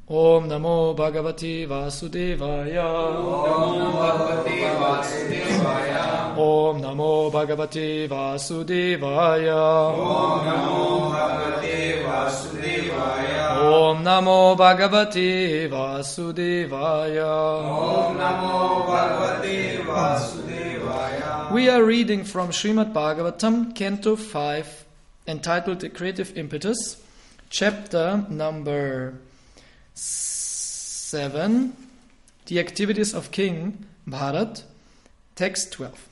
Om Namo Bhagavate Vasudevaya. Om Namo Bhagavate Vasudevaya. Om Namo Bhagavate Vasudevaya. Om Namo Bhagavate Vasudevaya. We are reading from Srimad Bhagavatam, Canto 5, entitled The Creative Impetus, chapter number 7, The Activities of King Bharat, text 12.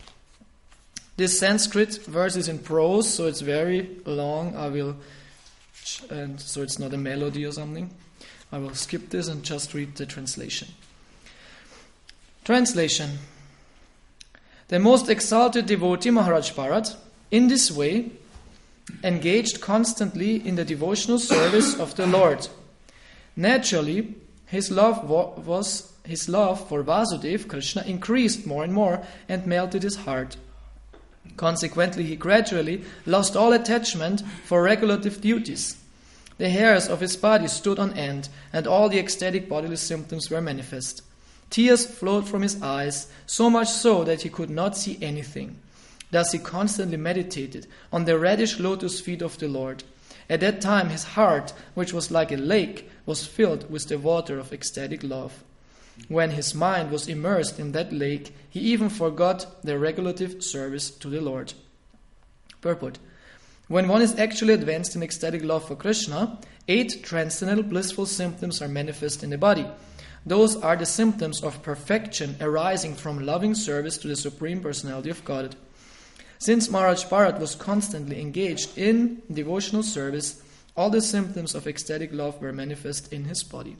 This Sanskrit verse is in prose, so it's very long. And so it's not a melody or something. I will skip this and just read the translation. Translation. The most exalted devotee Maharaj Bharat, in this way, engaged constantly in the devotional service of the Lord. Naturally, his love for Vasudev, Krishna, increased more and more and melted his heart. Consequently, he gradually lost all attachment for regulative duties. The hairs of his body stood on end, and all the ecstatic bodily symptoms were manifest. Tears flowed from his eyes, so much so that he could not see anything. Thus he constantly meditated on the reddish lotus feet of the Lord. At that time his heart, which was like a lake, was filled with the water of ecstatic love. When his mind was immersed in that lake, he even forgot the regulative service to the Lord. Purport. When one is actually advanced in ecstatic love for Krishna, 8 transcendental blissful symptoms are manifest in the body. Those are the symptoms of perfection arising from loving service to the Supreme Personality of Godhead. Since Maharaj Bharat was constantly engaged in devotional service, all the symptoms of ecstatic love were manifest in his body.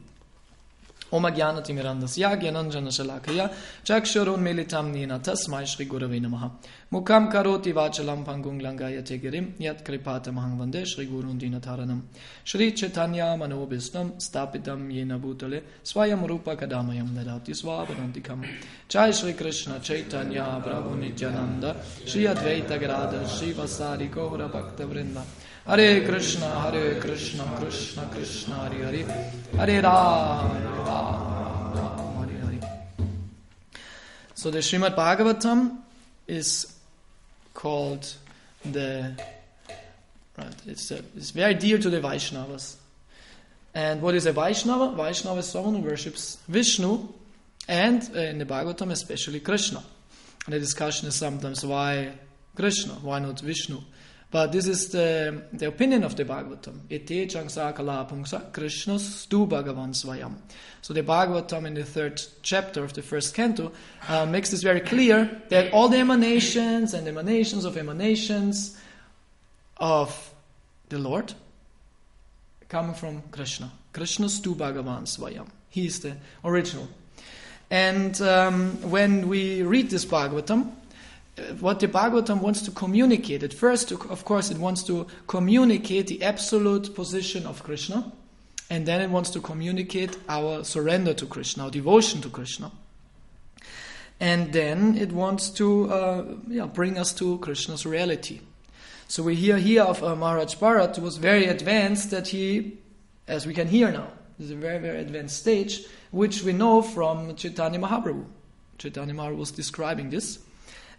Om Agyanati Mirandasya Gyananjana Shalakaya Chakshurun Militam Nina Tasmai Shri Gurave Namaha Mukam Karoti Vachalam Pangung Langaya Tegirim Yat Kripata Mahangvande Shri Gurun Dinataranam Shri Chaitanya Manobhistam Stapitam Yena Bhutale Swayam Rupa Kadamayam Dadati Swabanantikam Jai Shri Krishna Chaitanya Prabhu Nityananda Shri Advaita Grada Shri Vasari Gaura Bhakta Vrinda Hare Krishna, Krishna Krishna, Hare Hare, Hare Rama, Hare Hare. So the Srimad Bhagavatam is called it's very dear to the Vaishnavas. And what is a Vaishnava? Vaishnava is someone who worships Vishnu, and in the Bhagavatam especially Krishna. And the discussion is sometimes why Krishna, why not Vishnu? But this is the opinion of the Bhagavatam. Ete changsā kalā pungsa Krishna stu Bhagavan svayam. So the Bhagavatam in the 3rd chapter of the 1st canto makes this very clear that all the emanations and emanations of the Lord come from Krishna. Krishna stu Bhagavan svayam. He is the original. And when we read this Bhagavatam, what the Bhagavatam wants to communicate, at first, of course, it wants to communicate the absolute position of Krishna, and then it wants to communicate our surrender to Krishna, our devotion to Krishna. And then it wants to bring us to Krishna's reality. So we hear here of Maharaj Bharat, who was very advanced, that he, as we can hear now, is a very, very advanced stage, which we know from Chaitanya Mahaprabhu. Chaitanya Mahaprabhu was describing this.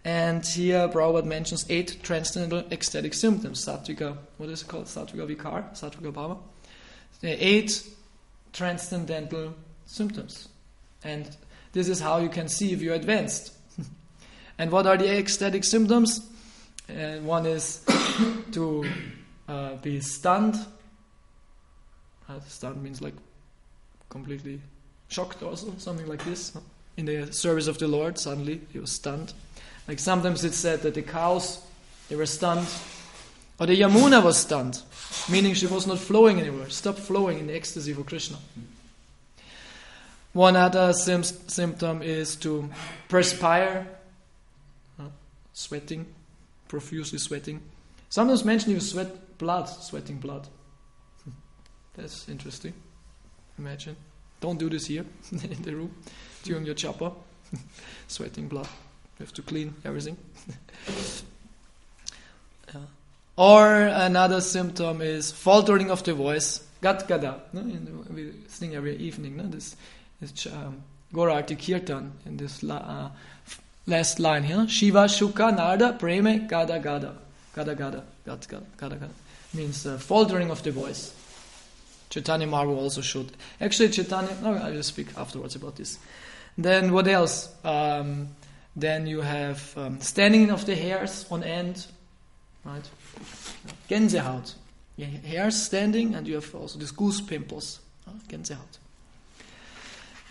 And here Prabhupada mentions 8 transcendental ecstatic symptoms. Sattvika, what is it called? Sattvika Vikar? Sattvika Bhava? 8 transcendental symptoms. And this is how you can see if you're advanced. And what are the ecstatic symptoms? One is to be stunned. Stunned means like completely shocked also, something like this. In the service of the Lord, suddenly he was stunned. Like sometimes it's said that the cows, they were stunned. Or the Yamuna was stunned, meaning she was not flowing anymore, stopped flowing in the ecstasy for Krishna. One other symptom is to perspire, sweating, profusely sweating. Sometimes mentioned you sweating blood. That's interesting. Imagine. Don't do this here in the room during your japa. Sweating blood. You have to clean everything. Or another symptom is faltering of the voice. Gat Gada. No? We sing every evening. No? This Gaurarti Kirtan in this last line here. Shiva Shuka Narda Preme Gada Gada. Gada Gada. Gada Gada. Means faltering of the voice. Chaitanya Mahaprabhu also showed. Actually, Chaitanya... No, I will speak afterwards about this. Then what else? Then you have standing of the hairs on end. Right? Gänsehaut. Hairs standing, and you have also these goose pimples. Gänsehaut.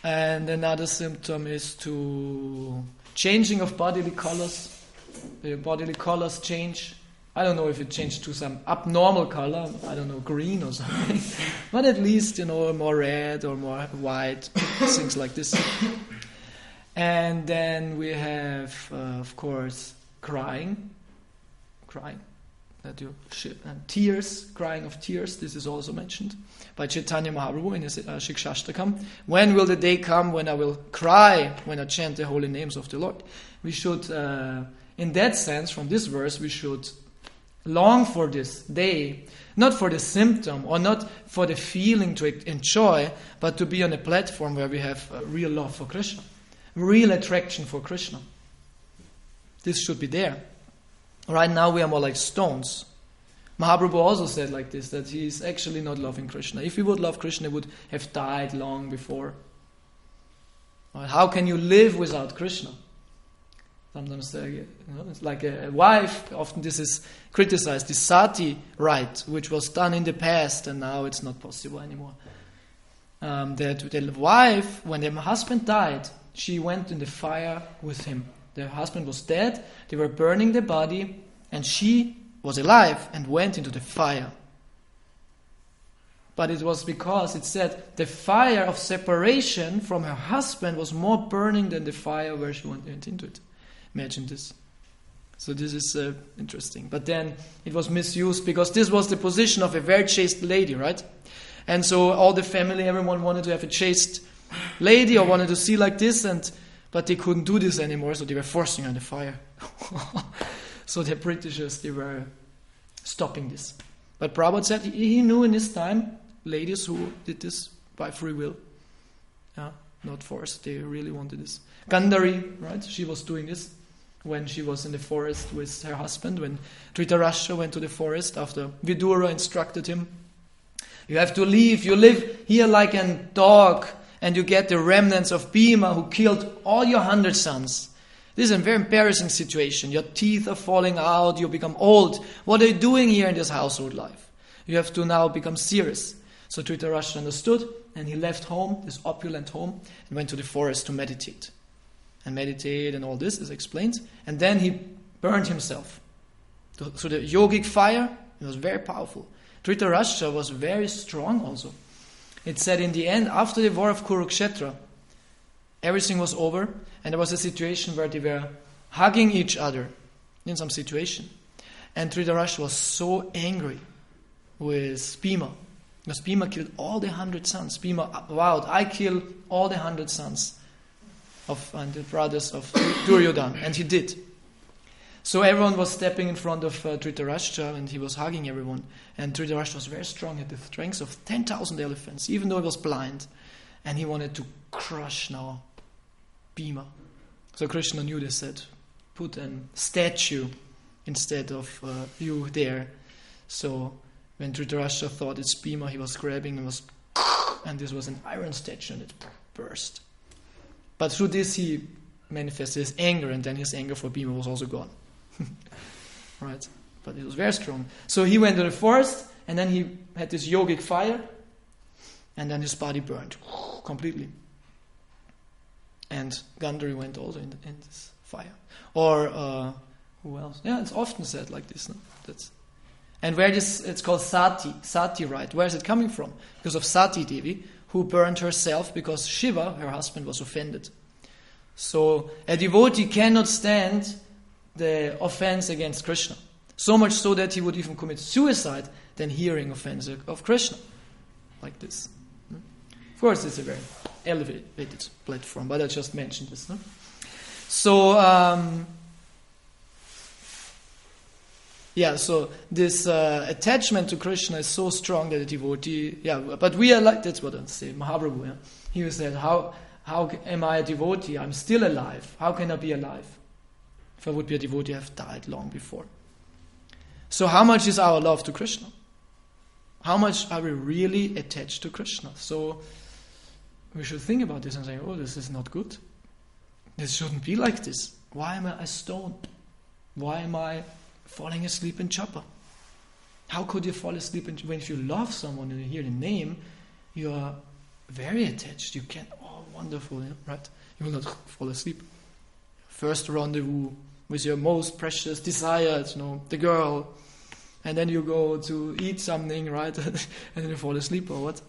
And another symptom is to changing of bodily colors. The bodily colors change. I don't know if it changed to some abnormal color. I don't know, green or something. But at least, more red or more white. Things like this. And then we have, of course, crying. And tears, crying of tears. This is also mentioned by Chaitanya Mahaprabhu in his Shikshashtakam. When will the day come when I will cry when I chant the holy names of the Lord? We should, in that sense, from this verse, we should long for this day, not for the symptom or not for the feeling to enjoy, but to be on a platform where we have real love for Krishna, real attraction for Krishna. This should be there. Right now we are more like stones. Mahaprabhu also said like this, that he is actually not loving Krishna. If he would love Krishna, he would have died long before. How can you live without Krishna? Sometimes it's like a wife. Often this is criticized, the sati rite, which was done in the past, and now it's not possible anymore. That the wife, when the husband died, she went in the fire with him. The husband was dead, they were burning the body, and she was alive and went into the fire. But it was because it said the fire of separation from her husband was more burning than the fire where she went into it. Imagine this. So this is interesting. But then it was misused because this was the position of a very chaste lady, right? And so all the family, everyone wanted to have a chaste lady or wanted to see like this, but they couldn't do this anymore, so they were forcing her in the fire. So the Britishers, they were stopping this. But Prabhupada said he knew in his time ladies who did this by free will. Not forced, they really wanted this. Gandhari, right? She was doing this when she was in the forest with her husband, when Dhritarashtra went to the forest after Vidura instructed him. You have to leave, you live here like a dog, and you get the remnants of Bhima who killed all your 100 sons. This is a very embarrassing situation. Your teeth are falling out, you become old. What are you doing here in this household life? You have to now become serious. So Dhritarashtra understood, and he left home, this opulent home, and went to the forest to meditate. And all this is explained. And then he burned himself. So the yogic fire, it was very powerful. Dhritarashtra was very strong also. It said in the end, after the war of Kurukshetra, everything was over, and there was a situation where they were hugging each other in some situation. And Dhritarashtra was so angry with Bhima, because Bhima killed all the 100 sons. Bhima vowed, I kill all the 100 sons and the brothers of Duryodhana, and he did. So everyone was stepping in front of Dhritarashtra, and he was hugging everyone. And Dhritarashtra was very strong, had the strength of 10,000 elephants, even though he was blind. And he wanted to crush now Bhima. So Krishna knew this, said, put a statue instead of you there. So when Dhritarashtra thought it's Bhima, he was grabbing and this was an iron statue, and it burst. But through this he manifested his anger, and then his anger for Bhima was also gone. Right? But it was very strong. So he went to the forest, and then he had this yogic fire, and then his body burned completely. And Gandhari went also in this fire. Or who else? Yeah, it's often said like this. No? And where it's called Sati rite. Where is it coming from? Because of Sati Devi, who burned herself because Shiva, her husband, was offended. So a devotee cannot stand the offense against Krishna. So much so that he would even commit suicide than hearing offense of Krishna. Like this. Of course, it's a very elevated platform, but I just mentioned this. No? So, Yeah, so this attachment to Krishna is so strong that a devotee, but we are like, that's what I say, Mahaprabhu, yeah? He said, how am I a devotee? I'm still alive. How can I be alive? If I would be a devotee, I've died long before. So how much is our love to Krishna? How much are we really attached to Krishna? So we should think about this and say, oh, this is not good. This shouldn't be like this. Why am I stoned? Why am I falling asleep in chopper? How could you fall asleep when if you love someone and you hear the name, you are very attached. You can, oh, wonderful, yeah, right? You will not fall asleep. First rendezvous with your most precious desired, the girl, and then you go to eat something, right? And then you fall asleep, or what?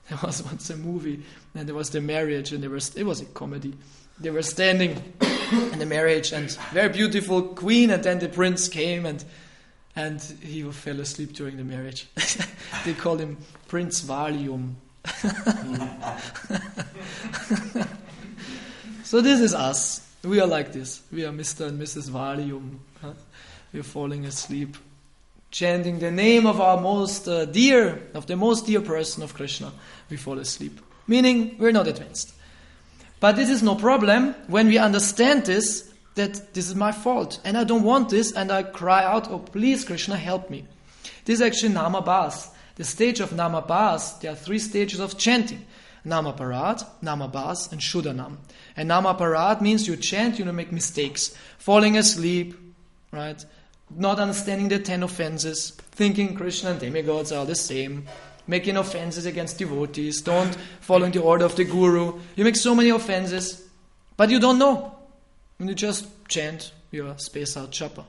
There was once a movie, and there was the marriage, and it was a comedy. They were standing in the marriage, and very beautiful queen, and then the prince came, and he fell asleep during the marriage. They called him Prince Valium. So this is us. We are like this. We are Mr. and Mrs. Valium. Huh? We are falling asleep, chanting the name of our most dear person of Krishna. We fall asleep, meaning we're not advanced. But this is no problem when we understand this, that this is my fault and I don't want this, and I cry out, oh please Krishna, help me. This is actually Namabhas. The stage of Namabhas, there are 3 stages of chanting. Namaparad, Namabhas, and Shuddhanam. And Namaparad means you chant, you make mistakes. Falling asleep, right? Not understanding the 10 offenses. Thinking Krishna and demigods are the same. Making offenses against devotees. Don't following the order of the guru. You make so many offenses, but you don't know. When you just chant your space out japa.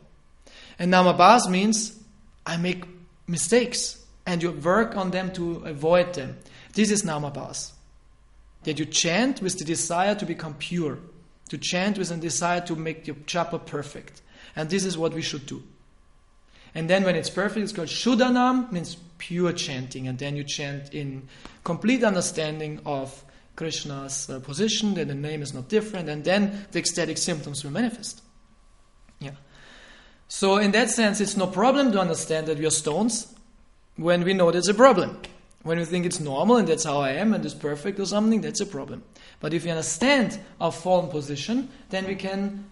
And Namabhas means I make mistakes and you work on them to avoid them. This is Namabhas. That you chant with the desire to become pure. To chant with a desire to make your japa perfect. And this is what we should do. And then when it's perfect, it's called Shuddhanam, means pure chanting. And then you chant in complete understanding of Krishna's position, that the name is not different, and then the ecstatic symptoms will manifest. Yeah. So in that sense, it's no problem to understand that we are stones when we know there's a problem. When we think it's normal and that's how I am and it's perfect or something, that's a problem. But if we understand our fallen position, then we can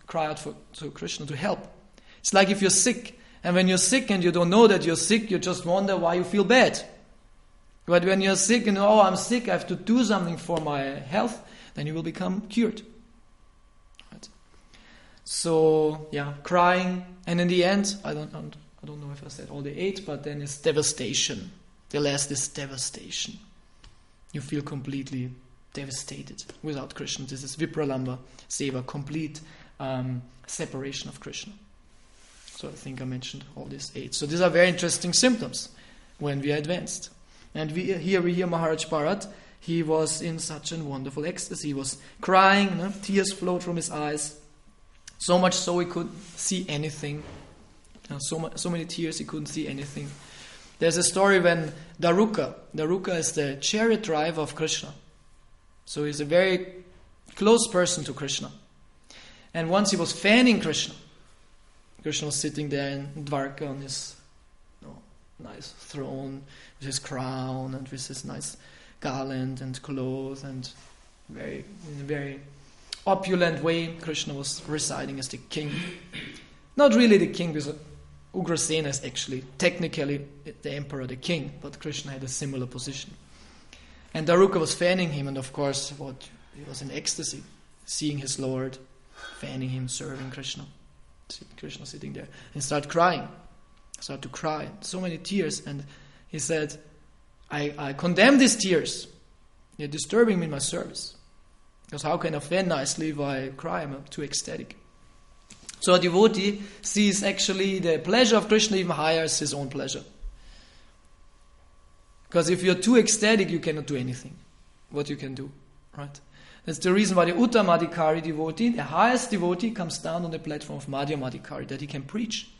cry out to Krishna to help. It's like if you're sick, and when you're sick and you don't know that you're sick, you just wonder why you feel bad. But when you're sick and oh, I'm sick, I have to do something for my health, then you will become cured. Right? So yeah, crying, and in the end, I don't know if I said all the 8, but then it's devastation. The last is devastation. You feel completely devastated without Krishna. This is Vipralamba Seva, complete separation of Krishna. So I think I mentioned all these 8. So these are very interesting symptoms when we are advanced. And we hear Maharaj Bharat. He was in such a wonderful ecstasy. He was crying, tears flowed from his eyes. So much so he couldn't see anything. So many tears he couldn't see anything. There's a story when Daruka is the chariot driver of Krishna. So he's a very close person to Krishna. And once he was fanning Krishna. Krishna was sitting there in Dwarka on his nice throne with his crown and with his nice garland and clothes, and in a very opulent way Krishna was residing as the king. Not really the king, because Ugrasena is actually technically the emperor, the king, but Krishna had a similar position. And Daruka was fanning him, and of course he was in ecstasy, seeing his Lord, fanning him, serving Krishna. Krishna sitting there, and started to cry, so many tears, and he said, I condemn these tears. They're disturbing me in my service. Because how can I fan nicely if I cry? I'm too ecstatic. So a devotee sees actually the pleasure of Krishna even higher as his own pleasure. Because if you're too ecstatic, you cannot do anything. What you can do, right? That's the reason why the Uttamadhikari devotee, the highest devotee, comes down on the platform of Madhyamadhikari, that he can preach.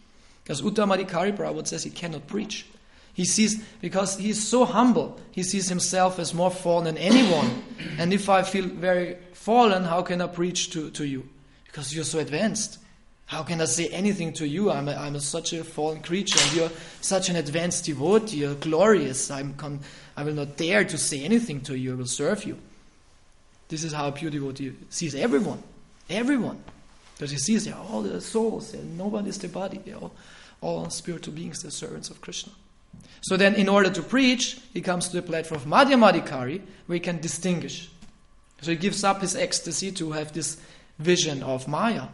Because Uttamadhikari, Prabhupada says, he cannot preach. He sees, because he is so humble, he sees himself as more fallen than anyone. And if I feel very fallen, how can I preach to you? Because you're so advanced. How can I say anything to you? I'm such a fallen creature, and you're such an advanced devotee. You're glorious. I will not dare to say anything to you. I will serve you. This is how a pure devotee sees everyone. Everyone. Because he sees they are all the souls. Nobody is the body. They are all spiritual beings, the servants of Krishna. So then, in order to preach, he comes to the platform of Madhyamadikari, where he can distinguish. So he gives up his ecstasy to have this vision of Maya.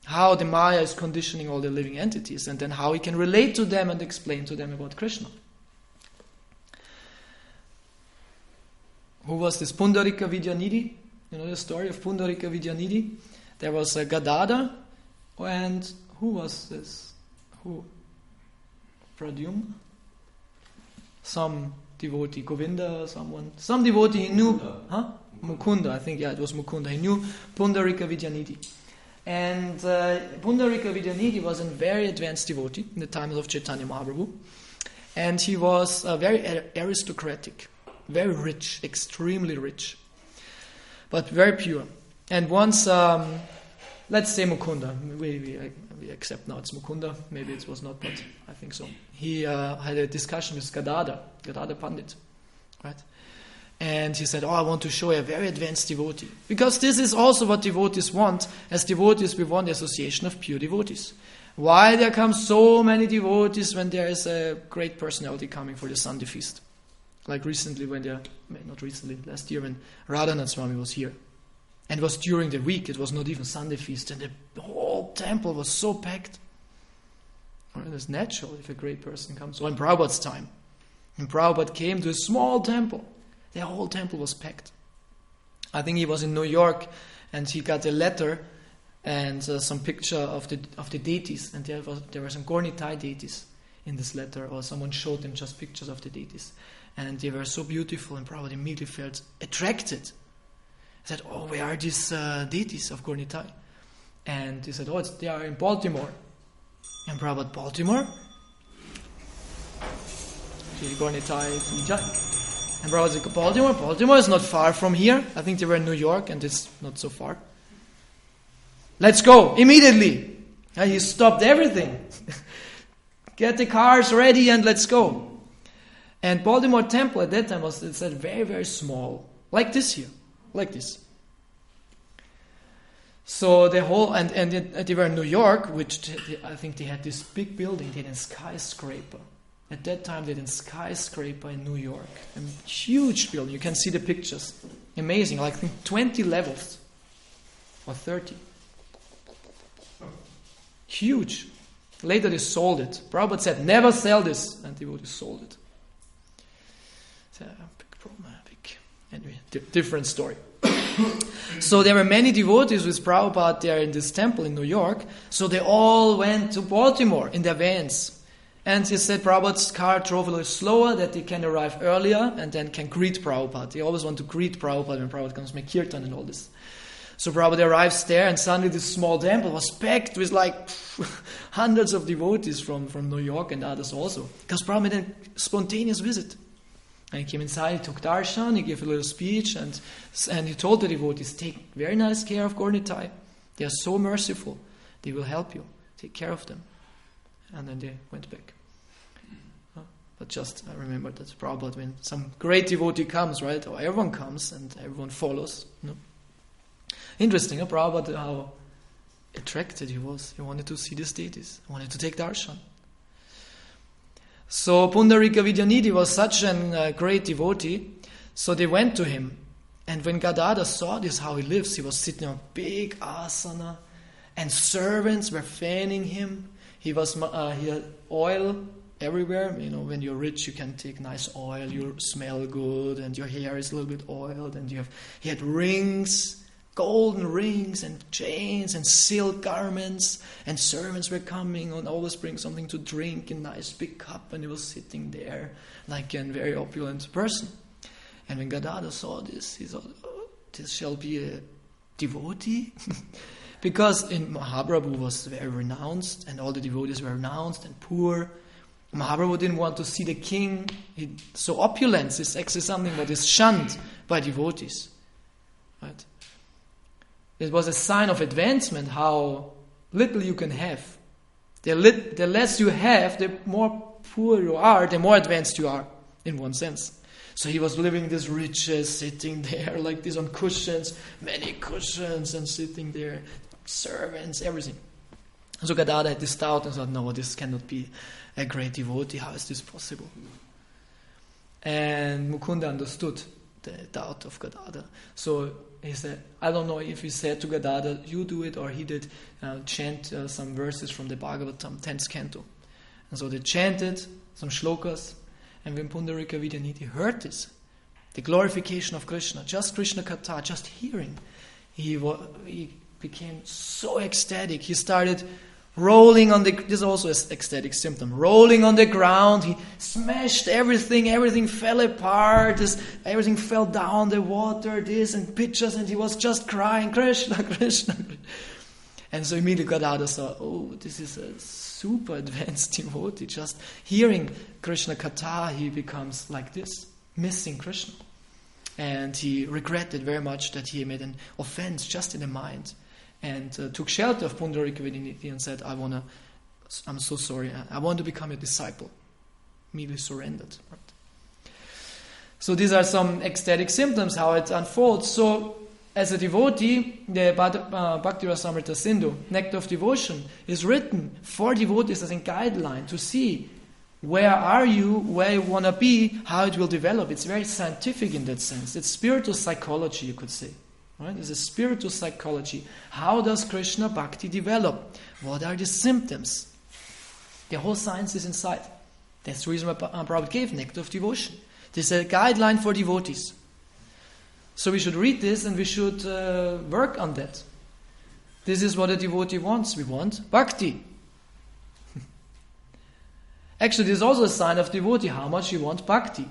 How the Maya is conditioning all the living entities, and then how he can relate to them and explain to them about Krishna. Who was this Pundarika Vidyanidhi? You know the story of Pundarika Vidyanidhi? There was a Gadadhar, and who was this? Who? Pradyumna? Some devotee, Govinda, someone. Some devotee he knew. Mukunda, I think, it was Mukunda. He knew Pundarika Vidyanidhi. And Pundarika Vidyanidhi was a very advanced devotee in the times of Chaitanya Mahaprabhu. And he was very aristocratic, very rich, extremely rich, but very pure. And once, let's say Mukunda, we accept now it's Mukunda, maybe it was not, but I think so. He had a discussion with Gadadhar Pandit, right? And he said, I want to show a very advanced devotee. Because this is also what devotees want. As devotees, we want the association of pure devotees. Why there come so many devotees when there is a great personality coming for the Sunday feast? Like recently last year when Radhanath Swami was here. And it was during the week, it was not even Sunday feast. And the whole temple was so packed. Well, it's natural if a great person comes. Or in Prabhupada's time. And Prabhupada came to a small temple. The whole temple was packed. I think he was in New York and he got a letter and some picture of the deities. And there were some Gornitai deities in this letter, or someone showed them just pictures of the deities. And they were so beautiful, and Prabhupada immediately felt attracted. He said, where are these deities of Gornitai? And he said, they are in Baltimore. And Prabhupada, Baltimore? Gornitai Vijay. And Prabhupada said, Baltimore is not far from here. I think they were in New York and it's not so far. Let's go, immediately. And he stopped everything. Get the cars ready and let's go. And Baltimore temple at that time was, it said, very, very small. Like this here. Like this. So the whole, and they were in New York, which I think they had this big building, they had a skyscraper. At that time, they had a skyscraper in New York. A huge building. You can see the pictures. Amazing. Like, I think 20 levels. Or 30. Huge. Later, they sold it. Prabhupada said, never sell this. And they would have sold it. It's a big problem. Anyway, different story. So there were many devotees with Prabhupada there in this temple in New York. So they all went to Baltimore in their vans. And he said Prabhupada's car drove a little slower, that they can arrive earlier and then can greet Prabhupada. They always want to greet Prabhupada when Prabhupada comes to make kirtan and all this. So Prabhupada arrives there, and suddenly this small temple was packed with like hundreds of devotees from New York and others also. Because Prabhupada made a spontaneous visit. And he came inside, he took darshan, he gave a little speech, and he told the devotees, take very nice care of Gornitai. They are so merciful. They will help you. Take care of them. And then they went back. But just, I remember that Prabhupada, when some great devotee comes, right, or everyone comes and everyone follows. No? Interesting, Prabhupada, how attracted he was. He wanted to see these deities. He wanted to take darshan. So Pundarika Vidyanidhi was such a great devotee, so they went to him. And when Gadadhar saw this, how he lives, he was sitting on a big asana, and servants were fanning him. He had oil everywhere. You know, when you're rich, you can take nice oil, you smell good, and your hair is a little bit oiled, and he had rings, golden rings, and chains, and silk garments, and servants were coming and always bring something to drink in a nice big cup, and he was sitting there like a very opulent person. And when Gadadhar saw this, he thought, this shall be a devotee? Because in Mahaprabhu was very renounced, and all the devotees were renounced and poor. Mahaprabhu didn't want to see the king. So opulence is actually something that is shunned by devotees. Right? It was a sign of advancement how little you can have. The less you have, the more poor you are, the more advanced you are, in one sense. So he was living this riches, sitting there like this on cushions, many cushions, and sitting there, servants, everything. So Gadadhar had this doubt and thought, no, this cannot be a great devotee. How is this possible? And Mukunda understood the doubt of Gadadhar. So he said, I don't know if he said to Gadadhar, you do it, or he did chant some verses from the Bhagavatam, 10th canto. And so they chanted some shlokas, and when Pundarika Vidyanidhi heard this, the glorification of Krishna, just Krishna Katha, just hearing, he became so ecstatic. He started rolling on this is also an ecstatic symptom, rolling on the ground. He smashed everything fell apart, everything fell down, the water, this and pitchers, and he was just crying, Krishna, Krishna. And so immediately Gadadhar saw, oh, this is a super advanced devotee. Just hearing Krishna Katha, he becomes like this, missing Krishna. And he regretted very much that he made an offense just in the mind. And took shelter of Pundarika Vidyanidhi and said, I'm so sorry, I want to become a disciple. Immediately surrendered. Right? So these are some ecstatic symptoms, how it unfolds. So as a devotee, the Bhakti Rasamrita Sindhu, Nectar of Devotion, is written for devotees as a guideline to see where are you, where you want to be, how it will develop. It's very scientific in that sense. It's spiritual psychology, you could say. Right? It's a spiritual psychology. How does Krishna Bhakti develop? What are the symptoms? The whole science is inside. That's the reason why Prabhupada gave Nectar of Devotion. This is a guideline for devotees. So we should read this and we should work on that. This is what a devotee wants. We want Bhakti. Actually, this is also a sign of devotee, how much you want Bhakti.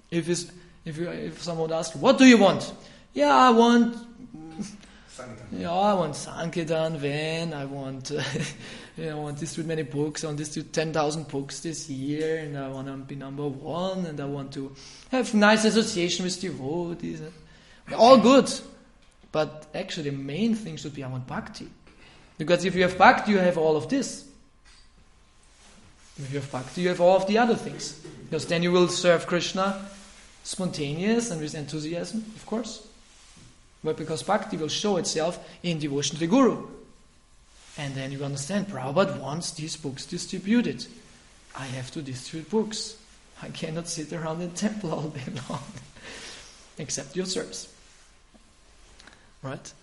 If someone asks, what do you want? Yeah, I want Sankirtan, Van, I want distribute many books, I want distribute 10,000 books this year, and I want to be number one, and I want to have nice association with devotees. All good. But actually the main thing should be I want Bhakti. Because if you have Bhakti, you have all of this. If you have Bhakti, you have all of the other things. Because then you will serve Krishna spontaneous and with enthusiasm, of course. But because Bhakti will show itself in devotion to the Guru. And then you understand, Prabhupada wants these books distributed. I have to distribute books. I cannot sit around in the temple all day long. Except your service. Right?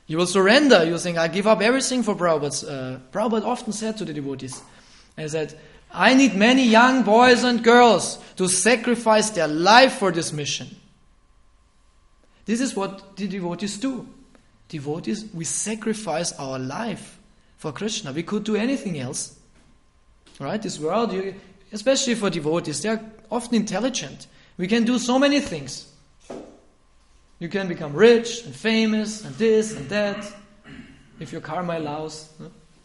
You will surrender. You'll think, I give up everything for Prabhupada. Prabhupada often said to the devotees, he said, I need many young boys and girls to sacrifice their life for this mission. This is what the devotees do. Devotees, we sacrifice our life for Krishna. We could do anything else. Right? This world, especially for devotees, they are often intelligent. We can do so many things. You can become rich and famous and this and that. If your karma allows,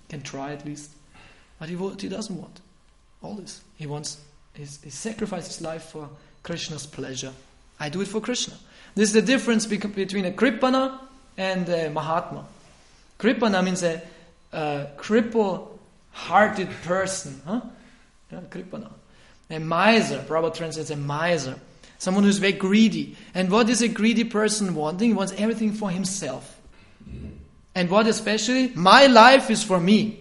can try at least. But devotee doesn't want all this. He sacrifices his life for Krishna's pleasure. I do it for Krishna. This is the difference between a Kripana and a Mahatma. Kripana means a cripple-hearted person. Huh? Yeah, Kripana. A miser. Prabhupada translates a miser. Someone who's very greedy. And what is a greedy person wanting? He wants everything for himself. And what especially? My life is for me.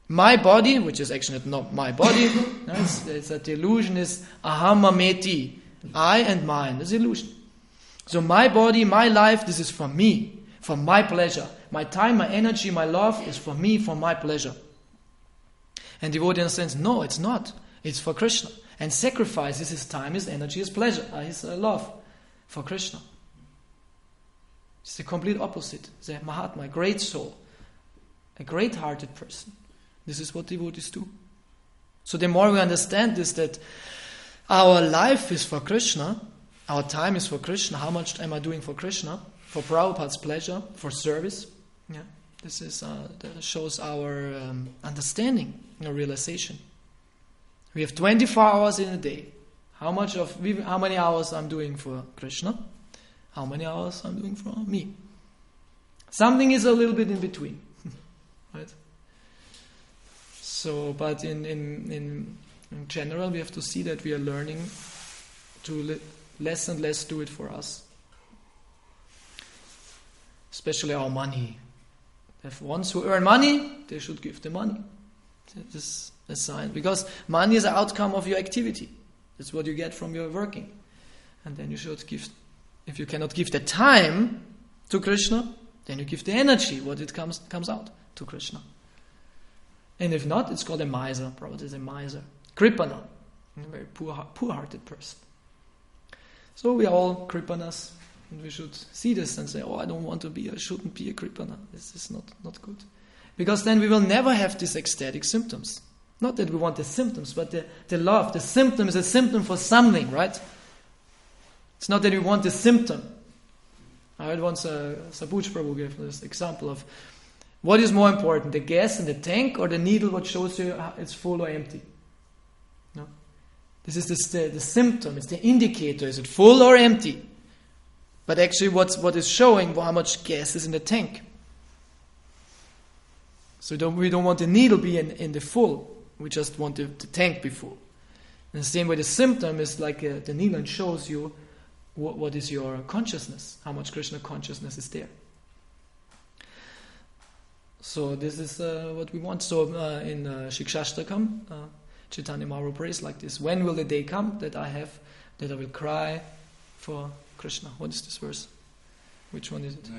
My body, which is actually not my body, it's that the illusion is ahamameti. I and mine. That's illusion. So my body, my life, this is for me. For my pleasure. My time, my energy, my love is for me, for my pleasure. And devotee understands, no, it's not. It's for Krishna. And sacrifices his time, his energy, his pleasure, his love for Krishna. It's the complete opposite. It's a Mahatma, a great soul. A great-hearted person. This is what devotees do. So the more we understand this, that our life is for Krishna, our time is for Krishna, how much am I doing for Krishna? For Prabhupada's pleasure, for service. Yeah, this is that shows our understanding, our realization. We have 24 hours in a day. How many hours I'm doing for Krishna? How many hours I'm doing for me? Something is a little bit in between. Right? So, but in general, we have to see that we are learning to less and less do it for us. Especially our money. If ones who earn money, they should give the money. This is a sign. Because money is an outcome of your activity. That's what you get from your working. And then you should give, if you cannot give the time to Krishna, then you give the energy, what it comes out to Krishna. And if not, it's called a miser. Prabhupada is a miser. Kripana, a very poor-hearted person. So we are all Kripanas, and we should see this and say, I shouldn't be a Kripana. This is not good. Because then we will never have these ecstatic symptoms. Not that we want the symptoms, but the love. The symptom is a symptom for something, right? It's not that we want the symptom. I heard once Sabuj Prabhu gave this example of what is more important, the gas in the tank or the needle what shows you it's full or empty? No? This is the symptom, it's the indicator, is it full or empty? But actually what is showing how much gas is in the tank. So we don't want the needle be in the full, we just want the tank be full. In the same way the symptom is like the needle and shows you what is your consciousness, how much Krishna consciousness is there. So this is what we want. So in Shikshashtakam, Chaitanya Mahaprabhu prays like this: when will the day come that I will cry for Krishna? What is this verse? Which one is it?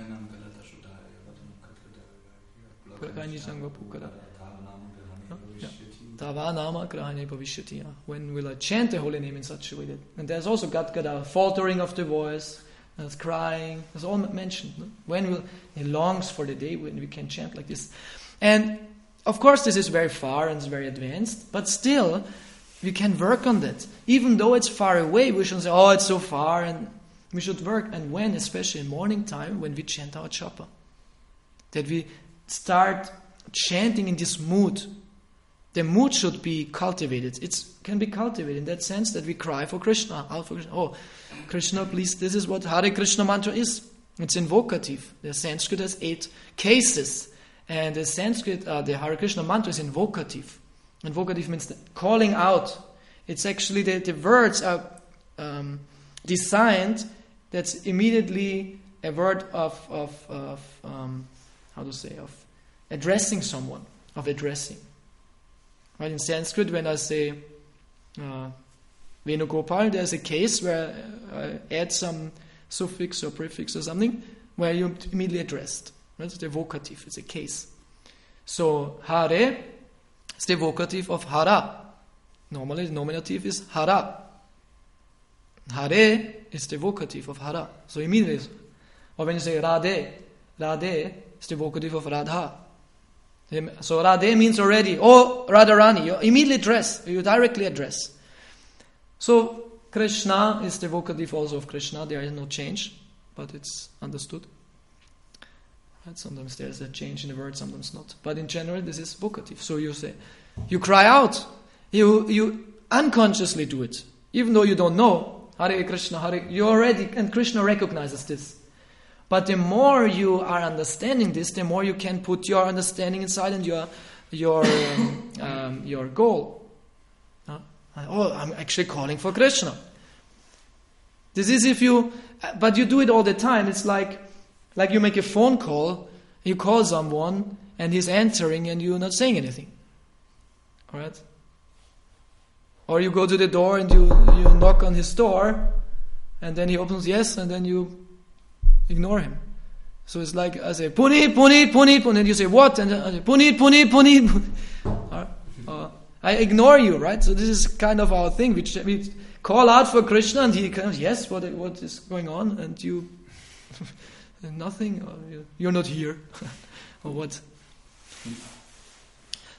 When will I chant the holy name in such a way that... And there's also Gadgada, faltering of the voice, there's crying, there's all mentioned. No? When will... He longs for the day when we can chant like this. And of course this is very far and it's very advanced, but still we can work on that. Even though it's far away, we shouldn't say, it's so far, and we should work. And when, especially in morning time, when we chant our japa, that we start chanting in this mood. The mood should be cultivated. It can be cultivated in that sense that we cry for Krishna. Out for Krishna. Krishna, please. This is what Hare Krishna mantra is. It's invocative. The Sanskrit has 8 cases. And the Sanskrit, the Hare Krishna mantra is invocative. Invocative means calling out. It's actually the words are designed that's immediately a word of addressing someone, of addressing. Right, in Sanskrit, when I say Venugopal, there's a case where I add some suffix or prefix or something where you immediately addressed. Right? It's the vocative, it's a case. So Hare is the vocative of Hara. Normally the nominative is Hara. Hare is the vocative of Hara. So immediately, or when you say Radhe, Radhe is the vocative of Radha. So Radhe means already, Radharani, you immediately address, you directly address. So Krishna is the vocative also of Krishna, there is no change, but it's understood. Right? Sometimes there's a change in the word, sometimes not. But in general, this is vocative. So you say, you cry out, you unconsciously do it, even though you don't know, Hare Krishna, Hare, you already, and Krishna recognizes this. But the more you are understanding this, the more you can put your understanding inside and your goal. I'm actually calling for Krishna. This is but you do it all the time. It's like you make a phone call, you call someone, and he's answering, and you're not saying anything. All right? Or you go to the door and you knock on his door, and then he opens yes, and then you ignore him. So it's like I say, Punit, Punit, Punit, Punit, and you say, what? And I say, Punit, Punit, Punit. I ignore you, right? So this is kind of our thing. We call out for Krishna, and he comes, yes, what is going on? And you, nothing, or you're not here, or what?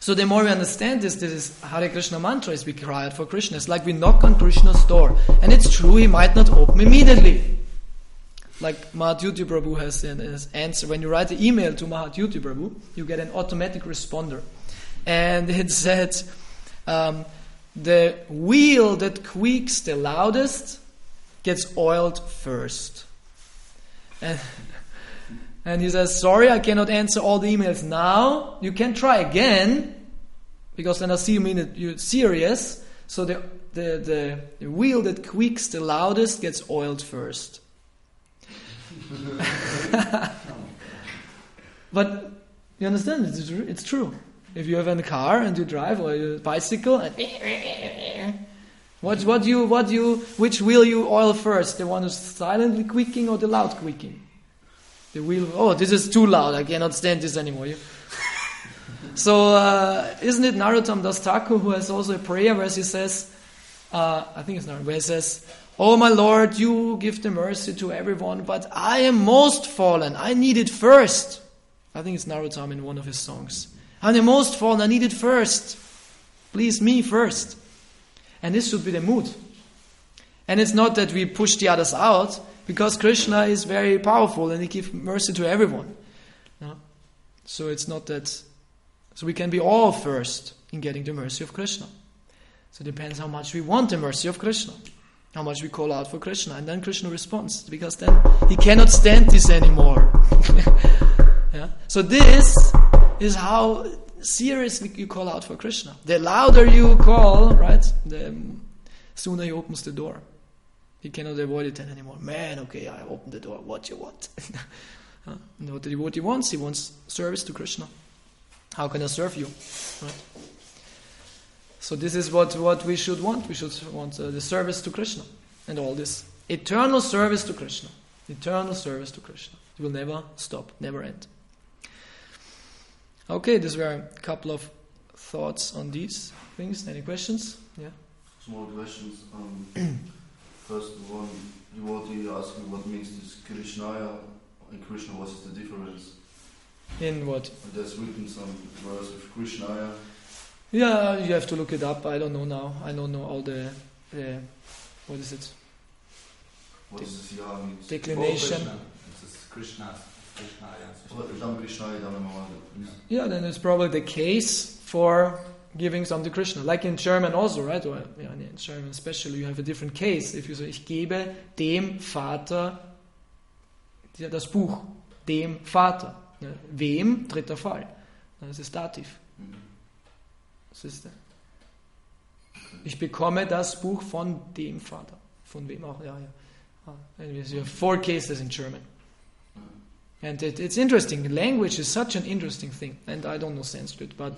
So the more we understand this is Hare Krishna mantra, is we cry out for Krishna. It's like we knock on Krishna's door. And it's true, he might not open immediately. Like Mahadyuti Prabhu has an answer. When you write an email to Mahadyuti Prabhu, you get an automatic responder. And it said, the wheel that squeaks the loudest gets oiled first. And And he says, sorry, I cannot answer all the emails now. You can try again, because then I see you're serious. So the wheel that squeaks the loudest gets oiled first. But you understand, it's true. If you have a car and you drive, or a bicycle, and which wheel you oil first? The one who's silently squeaking or the loud squeaking? The wheel. Oh, this is too loud. I cannot stand this anymore. So, isn't it Narottam Das Thakur who has also a prayer where he says, I think it's Narottam, where he says, "Oh my Lord, you give the mercy to everyone, but I am most fallen. I need it first." I think it's Narottam in one of his songs. I'm the most fallen. I need it first. Please me first. And this should be the mood. And it's not that we push the others out, because Krishna is very powerful and he gives mercy to everyone. No? So it's not that. So we can be all first in getting the mercy of Krishna. So it depends how much we want the mercy of Krishna, how much we call out for Krishna, and then Krishna responds, because then he cannot stand this anymore. Yeah? So this is how seriously you call out for Krishna. The louder you call, right, the sooner he opens the door. He cannot avoid it anymore. Man, okay, I opened the door. What you want? And what the devotee wants? He wants service to Krishna. How can I serve you? Right? So this is what we should want. We should want the service to Krishna. And all this. Eternal service to Krishna. Eternal service to Krishna. It will never stop, never end. Okay, these were a couple of thoughts on these things. Any questions? Yeah? Small questions. First one, devotee asked me what means this Krishnaya and Krishna, what is the difference? In what? There's written some verse of Krishnaya. Yeah, you have to look it up. I don't know now. I don't know all the what is it? What does this ya means? Declination. This is Krishna. Yeah, then it's probably the case for giving some to Krishna. Like in German also, right? Or in German especially, you have a different case. If you say, ich gebe dem Vater das Buch, dem Vater. Wem? Dritter Fall. Das ist Dativ. Das ist ich bekomme das Buch von dem Vater. Von wem auch, ja. Anyways, you have 4 cases in German. And it's interesting. Language is such an interesting thing. And I don't know Sanskrit, but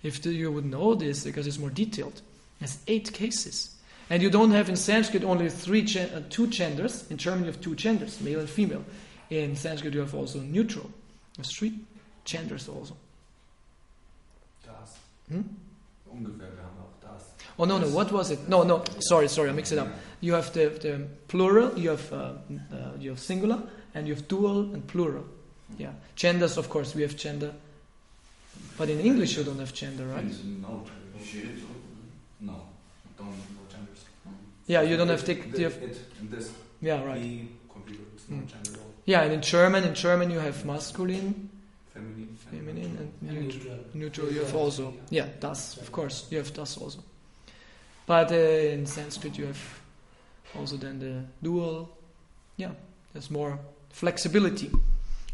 if you would know this, because it's more detailed. There's 8 cases. And you don't have in Sanskrit only 2 genders. In German you have 2 genders, male and female. In Sanskrit you have also neutral. There's 3 genders also. Das. Ungefähr, wir haben auch das. Oh no, what was it? No, sorry, I mixed it up. You have the plural, you have singular, and you have dual and plural. Yeah, genders, of course, we have gender. But in English you don't have gender, right? No, genders. Yeah, you don't have it and this. Yeah, right. The computer, it's no gender. Yeah, and in German you have masculine, feminine, and neutral. You have also, yeah, das, of course, you have das also. But in Sanskrit you have also then the dual. Yeah, there's more flexibility.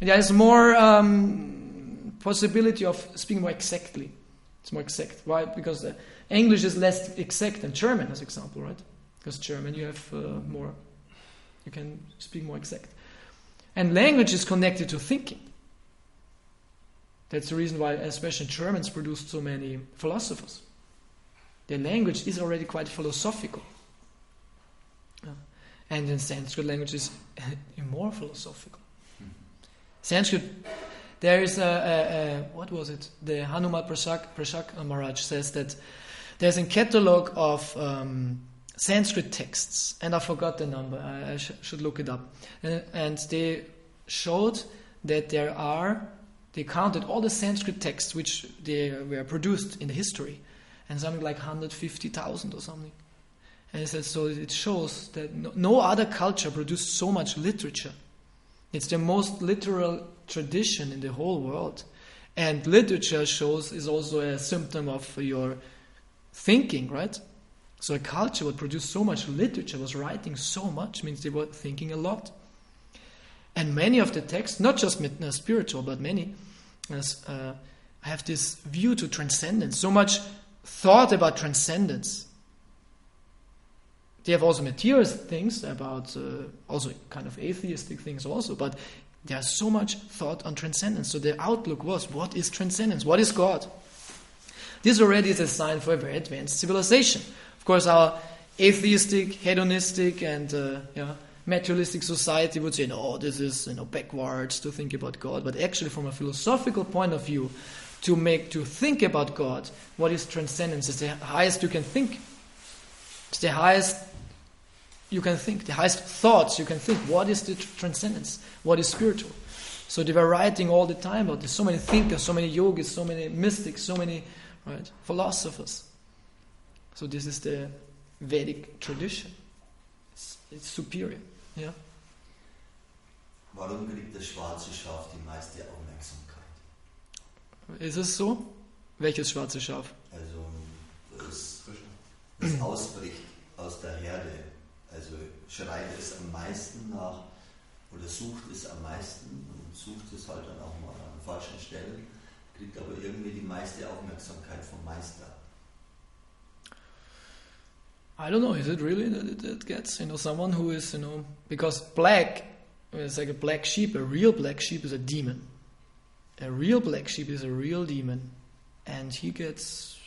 And there's more possibility of speaking more exactly. It's more exact. Why? Because English is less exact than German, as example, right? Because German you have more, you can speak more exact. And language is connected to thinking. That's the reason why, especially Germans, produced so many philosophers. Their language is already quite philosophical. And in Sanskrit, language is more philosophical. Sanskrit, there is what was it? The Hanuman Prashak Maharaj says that there's a catalog of Sanskrit texts, and I forgot the number. I should look it up. And they showed that they counted all the Sanskrit texts which they were produced in the history, and something like 150,000 or something. And he said, so it shows that no other culture produced so much literature. It's the most literal tradition in the whole world. And literature is also a symptom of your thinking, right? So a culture that produced so much literature, was writing so much, means they were thinking a lot. And many of the texts, not just spiritual, but many, have this view to transcendence, so much thought about transcendence. They have also materialist things about, also kind of atheistic things also, but there's so much thought on transcendence. So the outlook was, what is transcendence? What is God? This already is a sign for a very advanced civilization. Of course, our atheistic, hedonistic, and materialistic society would say, no, this is backwards to think about God. But actually, from a philosophical point of view, to think about God, what is transcendence? It's the highest you can think. It's the highest you can think, the highest thoughts you can think. What is the transcendence? What is spiritual? So they were writing all the time about this. So many thinkers, so many yogis, so many mystics, so many philosophers. So this is the Vedic tradition. It's superior. Yeah. Warum kriegt das schwarze Schaf die meiste Aufmerksamkeit? Ist es so? Welches schwarze Schaf? Also das ausbricht aus der Herde. Also schreit es am meisten nach oder sucht es am meisten und sucht es halt dann auch mal an falschen Stellen, kriegt aber irgendwie die meiste Aufmerksamkeit vom Meister. I don't know, is it really that it gets, someone who is, because black is like a black sheep, a real black sheep is a demon. A real black sheep is a real demon. And he gets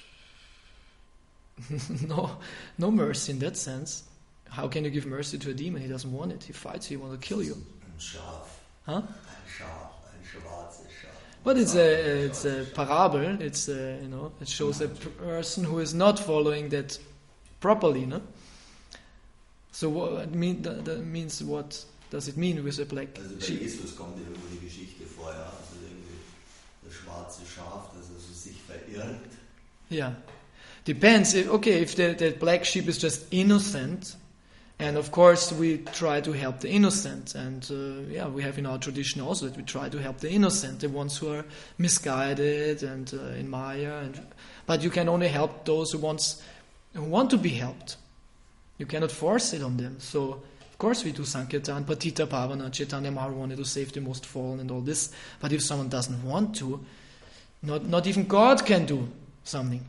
no mercy in that sense. How can you give mercy to a demon? He doesn't want it. He fights, he wants to kill you. Ein Schaf. Huh? Ein Schaf, ein schwarzes Schaf. But it's a parable. It's it shows a person who is not following that properly, no? So what means what does it mean with a black Also bei sheep? Jesus kommt irgendwo die Geschichte vor, ja, also irgendwie das schwarze Schaf, das also sich verirrt. Yeah, depends. If the black sheep is just innocent, and of course we try to help the innocent, and we have in our tradition also that we try to help the innocent, the ones who are misguided and in Maya, but you can only help those who want to be helped. You cannot force it on them. So of course we do Sankirtan, Patita Pavana, Chaitanya Mahaprabhu wanted to save the most fallen and all this. But if someone doesn't want to, not even God can do something.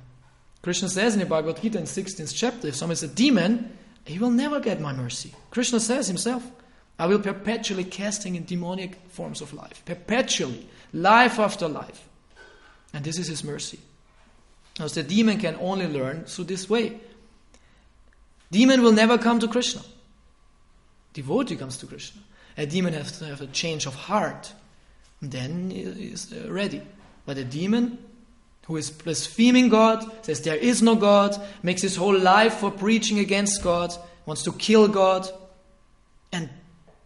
Krishna says in the Bhagavad Gita in 16th chapter, if someone is a demon, he will never get my mercy. Krishna says himself, I will perpetually casting in demonic forms of life. Perpetually. Life after life. And this is his mercy. Because the demon can only learn through this way. Demon will never come to Krishna. Devotee comes to Krishna. A demon has to have a change of heart. Then he is ready. But a demon who is blaspheming God, says there is no God, makes his whole life for preaching against God, wants to kill God. And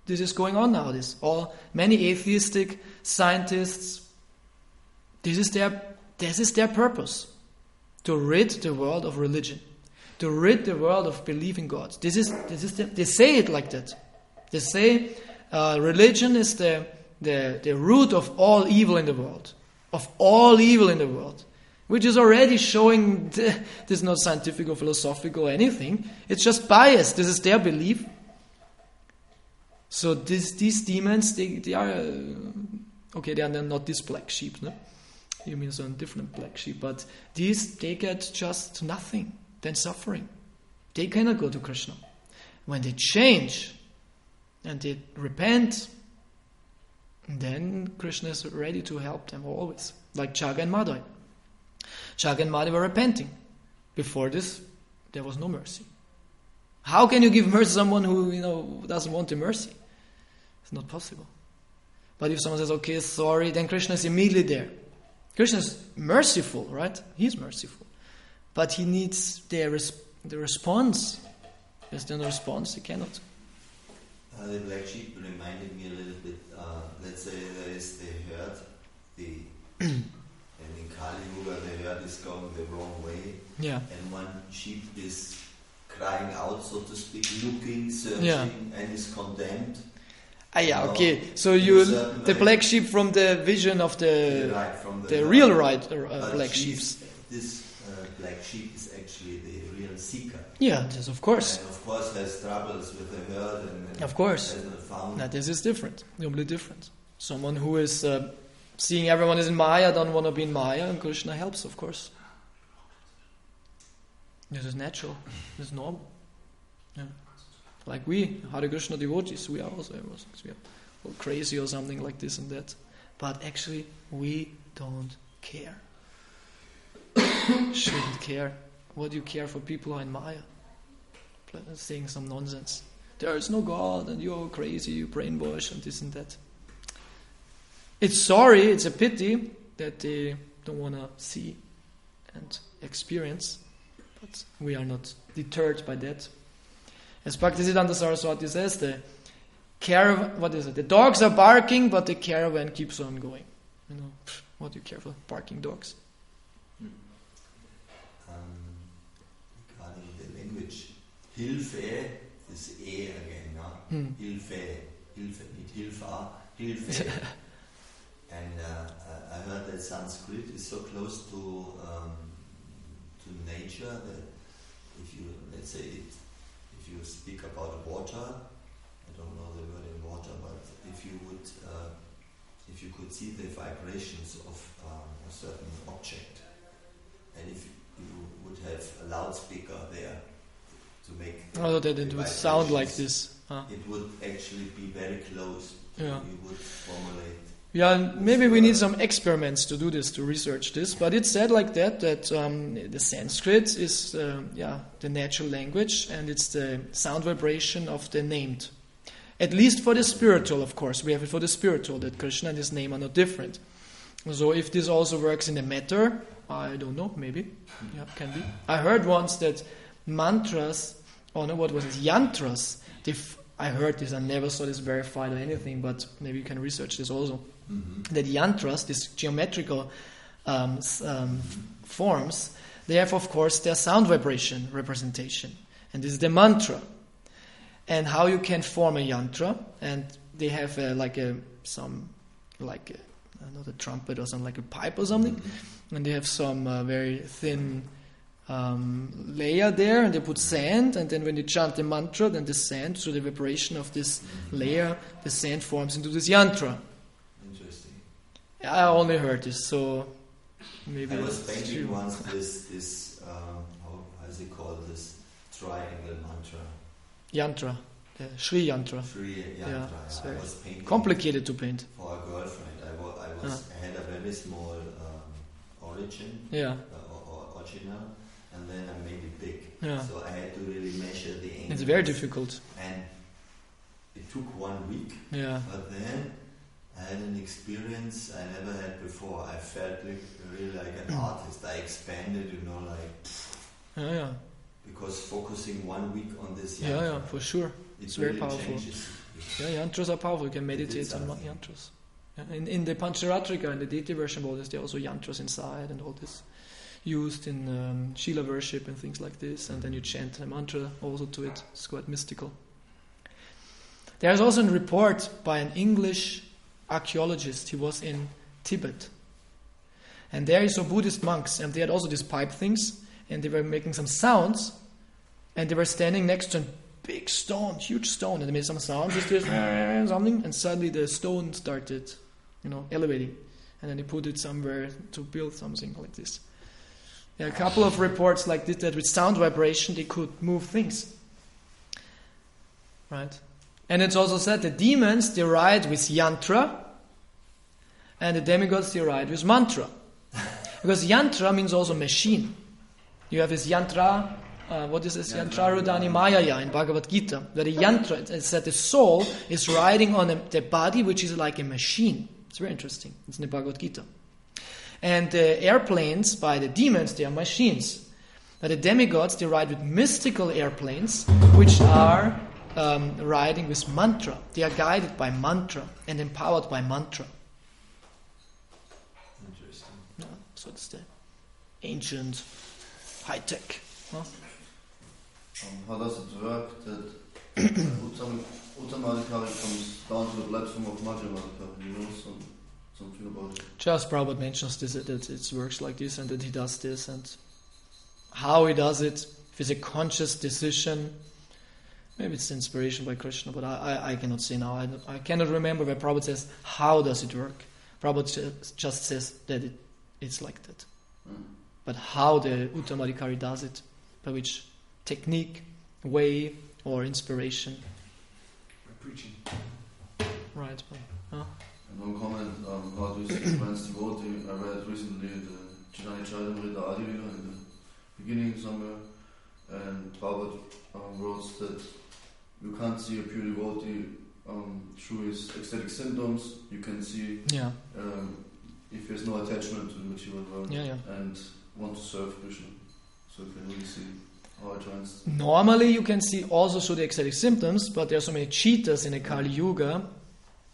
this is going on nowadays. Many atheistic scientists, this is their purpose. To rid the world of religion. To rid the world of believing God. They say it like that. They say religion is the root of all evil in the world. Of all evil in the world. Which is already showing this is not scientific or philosophical or anything. It's just bias. This is their belief. So these demons, they are they are not these black sheep, no? You mean some different black sheep, but they get just nothing, then suffering. They cannot go to Krishna. When they change and they repent, then Krishna is ready to help them always. Like Chaga and Madhai. Chaga and Madhai were repenting. Before this, there was no mercy. How can you give mercy to someone who doesn't want the mercy? It's not possible. But if someone says, okay, sorry, then Krishna is immediately there. Krishna is merciful, right? He's merciful. But he needs the response. If there's no response, he cannot. The black sheep reminded me a little bit, let's say there is the herd, and in Kali Yuga the herd is going the wrong way, and one sheep is crying out, so to speak, looking, searching, and is condemned. Okay. So the black sheep from the vision of the real black sheep. This black sheep is actually the real seeker. Yeah, yes, of course. And of course has troubles with the herd and of course doesn't found. Now this is different, completely different. Someone who is seeing everyone is in Maya, don't want to be in Maya, and Krishna helps, of course. This is natural. This is normal. Yeah. Like we, Hare Krishna devotees, we are also we are all crazy or something like this and that. But actually, we don't care. Shouldn't care. What do you care for people who are in Maya? Saying some nonsense. There is no God and you're crazy, you brainwash and this and that. It's a pity that they don't want to see and experience. But we are not deterred by that. As Bhaktisiddhanta Saraswati says, the dogs are barking, but the caravan keeps on going. What do you care for barking dogs? Regarding the language, Hilfe, this E again, no? Hilfe, mit Hilfa, Hilfe. And I heard that Sanskrit is so close to nature that if you, let's say, if you speak about water, I don't know the word in water, but if you could see the vibrations of a certain object, and if you would have a loudspeaker there to make that it would sound like this. It would actually be very close. You would formulate. Yeah, maybe we need some experiments to do this, to research this. But it's said like that the Sanskrit is the natural language, and it's the sound vibration of the named. At least for the spiritual, of course. We have it for the spiritual, that Krishna and his name are not different. So if this also works in the matter, I don't know, maybe. Yeah, can be. I heard once that mantras, yantras, I heard this, I never saw this verified or anything, but maybe you can research this also. Mm-hmm. That yantras, these geometrical forms, they have, of course, their sound vibration representation. And this is the mantra. And how you can form a yantra, and they have not a trumpet or something, like a pipe or something, mm-hmm. and they have some very thin layer there, and they put sand, and then when you chant the mantra, then the sand, through the vibration of this layer, the sand forms into this yantra. Interesting. I only heard this, so maybe I was painting once this how is it called, this triangle mantra? Yantra, the Sri Yantra. Sri Yantra. Yeah, it's very was painting complicated to paint. For a girlfriend, I had a very small origin. Yeah. Original. And then I made it big. Yeah. So I had to really measure the angles. It's very difficult. And it took 1 week. Yeah. But then I had an experience I never had before. I felt really like an artist. I expanded, Yeah. Because focusing 1 week on this yantra. Yeah, for sure. It's very really powerful. Changes. Yeah, yantras are powerful. You can meditate on yantras. Yeah. In the Pancharatrika, in the deity version of all this, there are also yantras inside and all this. Used in Shila worship and things like this, and then you chant a mantra also to it. It's quite mystical. There is also a report by an English archaeologist. He was in Tibet, and there he saw Buddhist monks, and they had also these pipe things, and they were making some sounds, and they were standing next to a big stone, huge stone, and they made some sounds, just this something, and suddenly the stone started, elevating, and then they put it somewhere to build something like this. There are a couple of reports like this, that with sound vibration they could move things. Right? And it's also said the demons, they ride with yantra, and the demigods, they ride with mantra. Because yantra means also machine. You have this yantra, what is this? Yantra Rudani Mayaya in Bhagavad Gita. Where the yantra, it's that the soul is riding on the body, which is like a machine. It's very interesting. It's in the Bhagavad Gita. And the airplanes by the demons, they are machines. But the demigods, they ride with mystical airplanes, which are riding with mantra. They are guided by mantra and empowered by mantra. Interesting. Yeah, so it's the ancient high tech. Huh? How does it work that Uttamadhikari comes down to the platform of Madhyamadhikari? Something about it. Just Prabhupada mentions this, that it works like this, and that he does this, and how he does it. If it's a conscious decision, Maybe it's inspiration by Krishna, but I cannot say now. I cannot remember where Prabhupada says, how does it work? Prabhupada just says that it's like that. But how the Uttamadhikari does it, by which technique, way, or inspiration. By preaching. Right. And one comment, how do you see advanced devotee? I read recently the Chaitanya Charitamrita Adivina in the beginning somewhere, and Prabhupada wrote that you can't see a pure devotee through his ecstatic symptoms. You can see if he has no attachment to the material world and want to serve Krishna. So you can really see how advanced. Normally you can see also through the ecstatic symptoms, but there are so many cheaters in the Kali Yuga,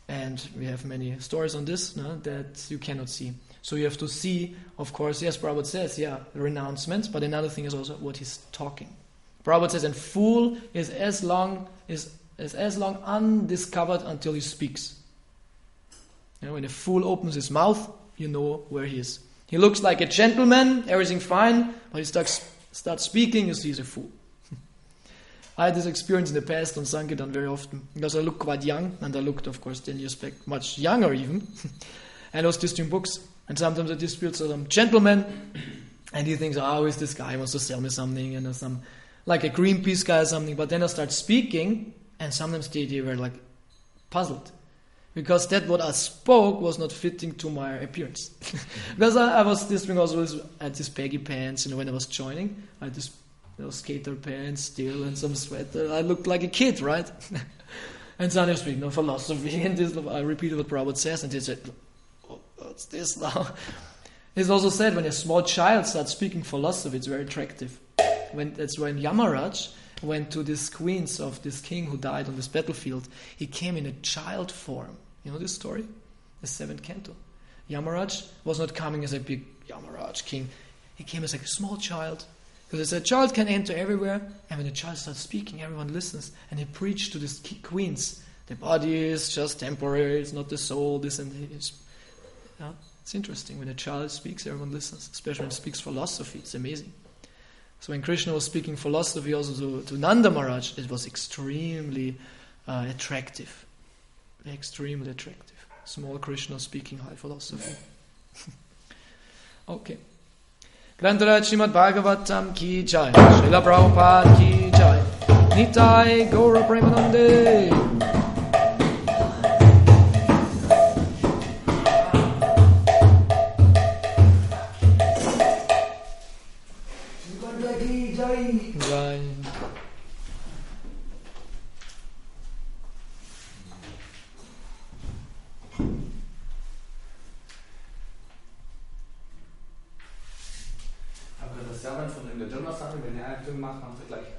and we have many stories on this, that you cannot see. So you have to see, of course, yes, Prabhupada says, renouncement, but another thing is also what he's talking. Prabhupada says, and fool is as long undiscovered until he speaks. When a fool opens his mouth, you know where he is. He looks like a gentleman, everything fine, but he starts speaking, you see he's a fool. I had this experience in the past on Sankirtan very often, because I look quite young, and I looked, of course, 10 years back, much younger even, and I was distributing books, and sometimes I distribute some gentleman, and he thinks, who is this guy, he wants to sell me something, and some, like a Greenpeace guy or something, but then I start speaking, and sometimes they were like puzzled, because that what I spoke was not fitting to my appearance. Because I was distributing also, I had these baggy pants, when I was joining, I had this skater pants still and some sweater. I looked like a kid, right? And suddenly I was speaking of philosophy, and this, I repeated what Prabhupada says, and they said, what's this now? It's also said when a small child starts speaking philosophy, it's very attractive. That's when Yamaraj went to these queens of this king who died on this battlefield. He came in a child form. You know this story? The 7th canto. Yamaraj was not coming as a big Yamaraj king. He came as like a small child. Because a child can enter everywhere, and when the child starts speaking, everyone listens. And he preached to these queens. The body is just temporary, it's not the soul, this and this. It's interesting. When a child speaks, everyone listens. Especially when he speaks philosophy, it's amazing. So when Krishna was speaking philosophy also to Nanda Maharaj, it was extremely attractive. Extremely attractive. Small Krishna speaking high philosophy. Okay. Grantaraj Srimad Bhagavatam ki jai, Srila Prabhupada ki jai, Nitai Gaura Premanande. Aber das Servant von in der Donnerstag, wenn er Aktion macht, macht er gleich